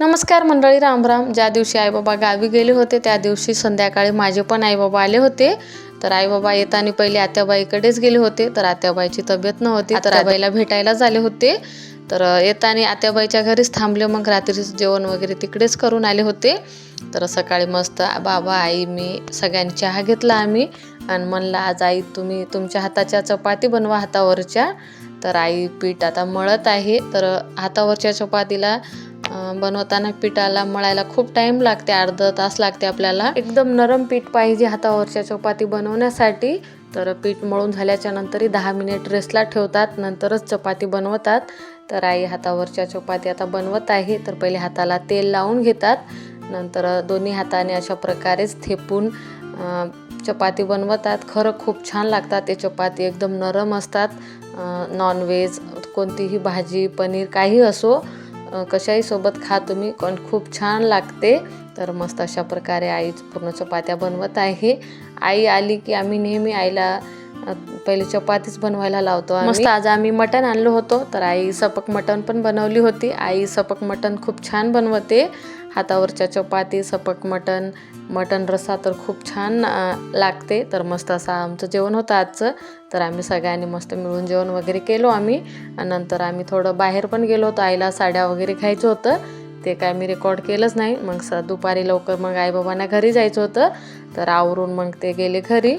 नमस्कार मंडळी, रामराम. ज्या दिवशी आईबाबा गावी गेले होते त्या दिवशी संध्याकाळी माझे पण आईबाबा आले होते. तर आईबाबा येताना पहिले आत्याबाईकडेच गेले होते. तर आत्याबाईची तब्येत नव्हती, तर आत्याबाईला भेटायला झाले होते. तर येताना आत्याबाईच्या घरीच थांबले. मग रात्रीचं जेवण वगैरे तिकडेच करून आले होते. तर सकाळी मस्त बाबा, आई, मी सगळ्यांनी चहा घेतला आम्ही. आणि म्हणलं, आज आई तुम्ही तुमच्या हाताच्या चपाती बनवा, हातावरच्या. तर आई पीठ आता मळत आहे. तर हातावरच्या चपातीला बनवताना पिठाला मळायला खूप टाईम लागते, अर्धा तास लागते आपल्याला. एकदम नरम पीठ पाहिजे हातावरच्या चपाती बनवण्यासाठी. तर पीठ मळून झाल्याच्या नंतरही 10 मिनिट रेस्टला ठेवतात, नंतरच चपाती बनवतात. तर आई हातावरच्या चपाती आता बनवत आहे. तर पहिले हाताला तेल लावून घेतात, नंतर दोन्ही हाताने अशा प्रकारेच थेपून चपाती बनवतात. खरं खूप छान लागतात ते चपाती, एकदम नरम असतात. नॉनव्हेज कोणतीही भाजी, पनीर काही असो, कशाही सोबत खा तुम्ही, पण खूप छान लागते. तर मस्त अशा प्रकारे आई पूर्ण चपात्या बनवत आहे. आई आली की आम्ही नेहमी आईला पहिले चपातीच बनवायला लावतो. मस्त आज आम्ही मटण आणलं होतं, तर आई सपक मटण पण बनवली होती. आई सपक मटण खूप छान बनवते. हातावरच्या चपाती, सपक मटण, मटण रस्सा तर खूप छान लागते. तर मस्त असं आमचं जेवण होतं आजचं. तर आम्ही सगळ्यांनी मस्त मिळून जेवण वगैरे केलो आम्ही. आणि नंतर आम्ही थोडं बाहेर पण गेलो होतो. आईला साड्या वगैरे घ्यायचं होतं, ते काय मी रेकॉर्ड केलंच नाही. मग दुपारी लवकर मग आईबाबांना घरी जायचं होतं, तर आवरून मग ते गेले घरी.